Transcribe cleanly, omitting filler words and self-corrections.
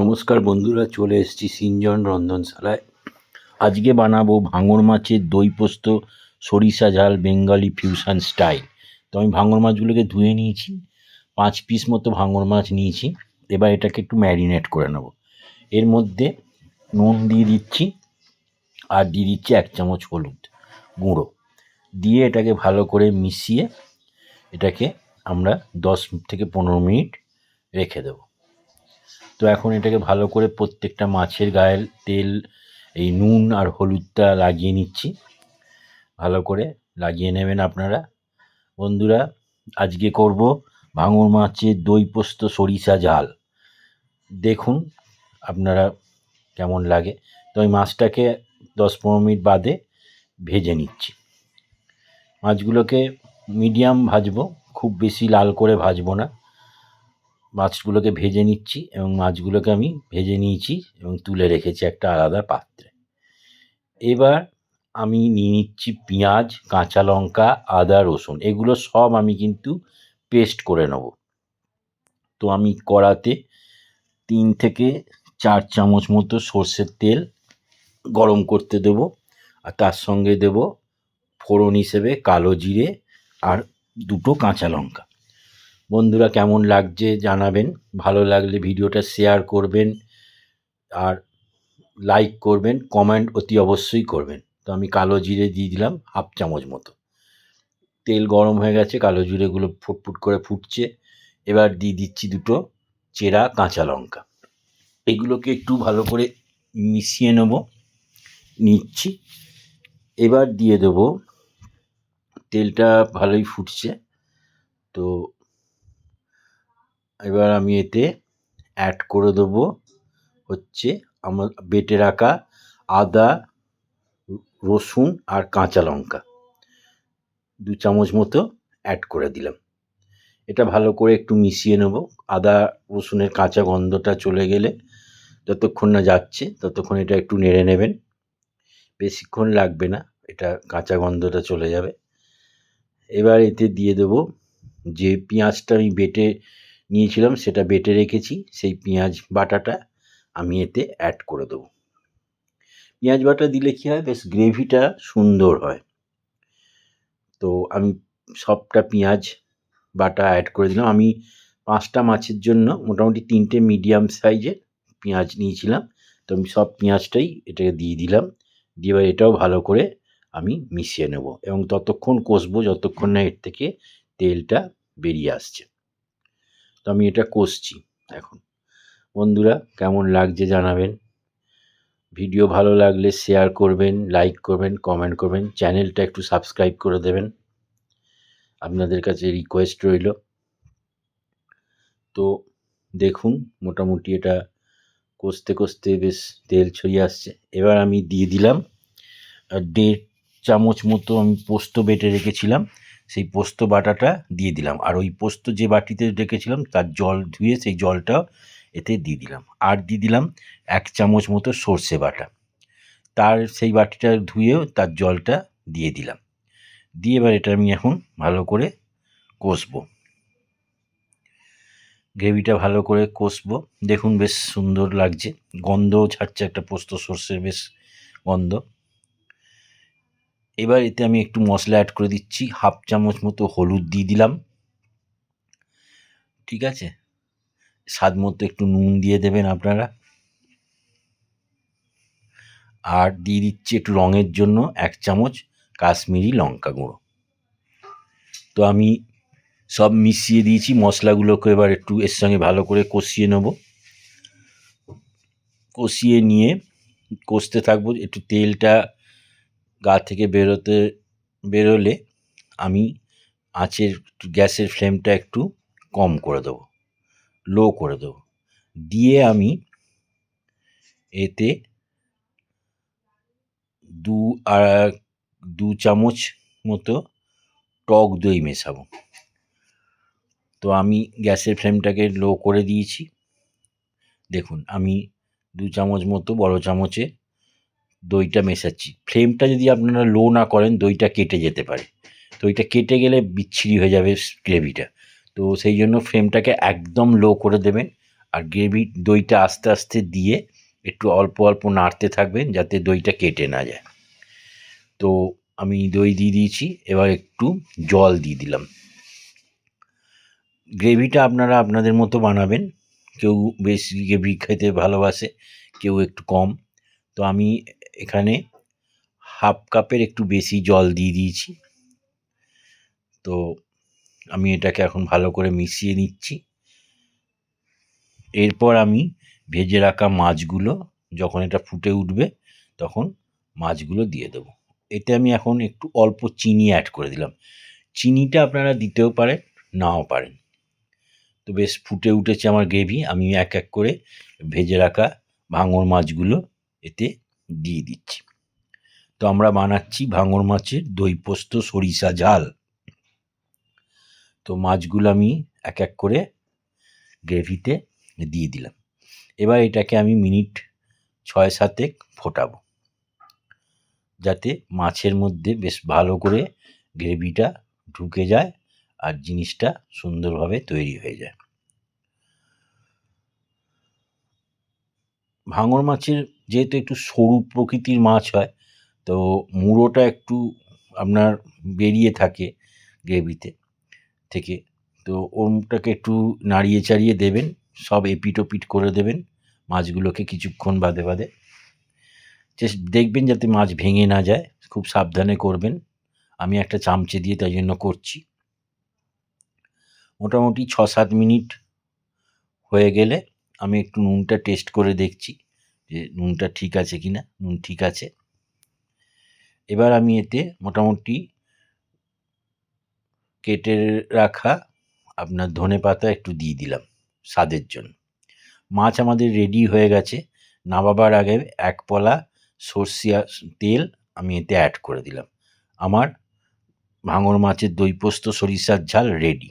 নমস্কার বন্ধুরা, চলে এসেছি সিঞ্জন রন্ধনশালায়। আজকে বানাবো ভাঙর মাছের দই পোস্ত সরিষা ঝাল বেঙ্গলি ফিউশন স্টাইল। তো আমি ভাঙর মাছগুলোকে ধুয়ে নিয়েছি, 5 পিস মতো ভাঙর মাছ নিয়েছি। এবার এটাকে একটু ম্যারিনেট করে নেব। এর মধ্যে নুন দিয়ে দিচ্ছি, আর দিয়ে দিচ্ছি 1 চামচ হলুদ গুঁড়ো দিয়ে এটাকে ভালো করে মিশিয়ে এটাকে আমরা 10 থেকে 15 মিনিট রেখে দেব। তো এখন এটাকে ভালো করে প্রত্যেকটা মাছের গায়ে তেল, এই নুন আর হলুদটা লাগিয়ে নিচ্ছি। ভালো করে লাগিয়ে নেবেন আপনারা। বন্ধুরা, আজকে করব ভাঙর মাছের দই পোস্ত সরিষা ঝাল। দেখুন আপনারা কেমন লাগে। তো ওই মাছটাকে 10-15 মিনিট বাদে ভেজে নিচ্ছি। মাছগুলোকে মিডিয়াম ভাজবো, খুব বেশি লাল করে ভাজবো না। মাছগুলোকে ভেজে নিচ্ছি এবং মাছগুলোকে আমি ভেজে নিয়েছি এবং তুলে রেখেছি একটা আলাদা পাত্রে। এবার আমি নিয়ে নিচ্ছি পেঁয়াজ, কাঁচা লঙ্কা, আদা, রসুন। এগুলো সব আমি কিন্তু পেস্ট করে নেব। তো আমি কড়াতে 3 থেকে 4 চামচ মতো সর্ষের তেল গরম করতে দেব, আর তার সঙ্গে দেব ফোড়ন হিসেবে কালো জিরে আর 2টো কাঁচা লঙ্কা। বন্ধুরা, কেমন লাগছে জানাবেন। ভালো লাগলে ভিডিওটা শেয়ার করবেন আর লাইক করবেন, কমেন্ট অতি অবশ্যই করবেন। তো আমি কালো জিরে দিয়ে দিলাম 1/2 চামচ মতো। তেল গরম হয়ে গেছে, কালো জিরেগুলো ফুটফুট করে ফুটছে। এবার দিয়ে দিচ্ছি 2টো চেরা কাঁচা লঙ্কা। এগুলোকে একটু ভালো করে মিশিয়ে নিচ্ছি। এবার দিয়ে দেব, তেলটা ভালোই ফুটছে, তো এবার আমি এতে অ্যাড করে দেবো হচ্ছে আমার বেটে রাখা আদা, রসুন আর কাঁচা লঙ্কা 2 চামচ মতো অ্যাড করে দিলাম। এটা ভালো করে একটু মিশিয়ে নেব। আদা রসুনের কাঁচা গন্ধটা চলে গেলে, যতক্ষণ না যাচ্ছে ততক্ষণ এটা একটু নেড়ে নেবেন। বেশিক্ষণ লাগবে না, এটা কাঁচা গন্ধটা চলে যাবে। এবার এতে দিয়ে দেব যে পেঁয়াজটা আমি বেটে নিয়েছিলাম, সেটা বেটে রেখেছি, সেই পেঁয়াজ বাটাটা আমি এতে অ্যাড করে দেবো। পেঁয়াজ বাটা দিলে কী হয়, বেশ গ্রেভিটা সুন্দর হয়। তো আমি সবটা পেঁয়াজ বাটা অ্যাড করে দিলাম। আমি 5টা মাছের জন্য মোটামুটি 3টে মিডিয়াম সাইজের পেঁয়াজ নিয়েছিলাম। তো আমি সব পেঁয়াজটাই এটাকে দিয়ে দিলাম। দিয়ে এবার এটাও ভালো করে আমি মিশিয়ে নেব এবং ততক্ষণ কষবো যতক্ষণ না এর থেকে তেলটা বেরিয়ে আসছে। তো আমি এটা কষছি এখন। বন্ধুরা, কেমন লাগছে জানাবেন। ভিডিও ভালো লাগলে শেয়ার করবেন, লাইক করবেন, কমেন্ট করবেন, চ্যানেলটা একটু সাবস্ক্রাইব করে দেবেন, আপনাদের কাছে রিকোয়েস্ট রইল। তো দেখুন মোটামুটি এটা কষতে কষতে বেশ তেল ছড়িয়ে আসছে। এবার আমি দিয়ে দিলাম 1.5 চামচ মতো আমি পোস্ত বেটে রেখেছিলাম, সেই পোস্ত বাটাটা দিয়ে দিলাম। আর ওই পোস্ত যে বাটিতে রেখেছিলাম তার জল ধুয়ে সেই জলটাও এতে দিয়ে দিলাম। আর দিয়ে দিলাম 1 চামচ মতো সর্ষে বাটা, তার সেই বাটিটা ধুয়েও তার জলটা দিয়ে দিলাম। দিয়ে এবার এটা আমি এখন ভালো করে কষবো, গ্রেভিটা ভালো করে কষবো। দেখুন বেশ সুন্দর লাগছে, গন্ধও ছাড়ছে একটা পোস্ত সর্ষের বেশ গন্ধ। এবার এতে আমি একটু মশলা অ্যাড করে দিচ্ছি, 1/2 চামচ মতো হলুদ দিয়ে দিলাম, ঠিক আছে। স্বাদ মতো একটু নুন দিয়ে দেবেন আপনারা। আর দিয়ে দিচ্ছি একটু রঙের জন্য 1 চামচ কাশ্মীরি লঙ্কা গুঁড়ো। তো আমি সব মিশিয়ে দিয়েছি মশলাগুলোকে। এবার একটু এর সঙ্গে ভালো করে কষিয়ে নেব। কষিয়ে নিয়ে কষতে থাকবো। একটু তেলটা গা থেকে বেরোলে আমি গ্যাসের ফ্লেমটা একটু কম করে দেবো, লো করে দেবো। দিয়ে আমি এতে 2 চামচ মতো টক দই মেশাবো। তো আমি গ্যাসের ফ্লেমটাকে লো করে দিয়েছি। দেখুন আমি 2 চামচ মতো বড় চামচে দইটা মেশাচ্ছি। ফ্লেমটা যদি আপনারা লো না করেন দইটা কেটে যেতে পারে। দইটা কেটে গেলে বিচ্ছিরি হয়ে যাবে গ্রেভিটা। তো সেই জন্য ফ্লেমটাকে একদম লো করে দেবেন আর দইটা আস্তে আস্তে দিয়ে একটু অল্প অল্প নাড়তে থাকবেন যাতে দইটা কেটে না যায়। তো আমি দই দিয়ে দিয়েছি, এবার একটু জল দিয়ে দিলাম। গ্রেভিটা আপনারা আপনাদের মতো বানাবেন, কেউ বেশি গ্রেভি খেতে ভালোবাসে, কেউ একটু কম। তো আমি এখানে হাফ কাপের একটু বেশি জল দিয়ে দিয়েছি। তো আমি এটাকে এখন ভালো করে মিশিয়ে নিচ্ছি। এরপর আমি ভেজে রাখা মাছগুলো, যখন এটা ফুটে উঠবে তখন মাছগুলো দিয়ে দেবো। এতে আমি এখন একটু অল্প চিনি অ্যাড করে দিলাম। চিনিটা আপনারা দিতেও পারেন, নাও পারেন। তো বেশ ফুটে উঠেছে আমার গ্রেভি। আমি এক এক করে ভেজে রাখা ভাঙর মাছগুলো এতে দিয়ে দিচ্ছি। তো আমরা বানাচ্ছি ভাঙর মাছের দই পোস্ত সরিষা ঝাল। তো মাছগুলো আমি এক এক করে গ্রেভিতে দিয়ে দিলাম। এবার এটাকে আমি মিনিট ৬-৭ ফোটাবো, যাতে মাছের মধ্যে বেশ ভালো করে গ্রেভিটা ঢুকে যায় আর জিনিসটা সুন্দরভাবে তৈরি হয়ে যায়। ভাঙর মাছের যেহেতু একটু সরু প্রকৃতির মাছ হয়, তো মুড়োটা একটু আপনার বেরিয়ে থাকে গ্রেভিতে থেকে। তো ওটাকে একটু নাড়িয়ে চাড়িয়ে দেবেন, সব এপিট ওপিট করে দেবেন মাছগুলোকে কিছুক্ষণ বাদে বাদে। দেখবেন যাতে মাছ ভেঙে না যায়, খুব সাবধানে করবেন। আমি একটা চামচে দিয়ে তাই জন্য করছি। মোটামুটি ৬-৭ মিনিট হয়ে গেলে আমি একটু নুনটা টেস্ট করে দেখছি যে নুনটা ঠিক আছে কি না। নুন ঠিক আছে। এবার আমি এতে মোটামুটি কেটে রাখা আপনার ধনেপাতা একটু দিয়ে দিলাম স্বাদের জন্য। মাছ আমাদের রেডি হয়ে গেছে। নামাবার আগে ১ পলা সরষের তেল আমি এতে অ্যাড করে দিলাম। আমার ভাঙর মাছের দই পোস্ত সরিষার ঝাল রেডি।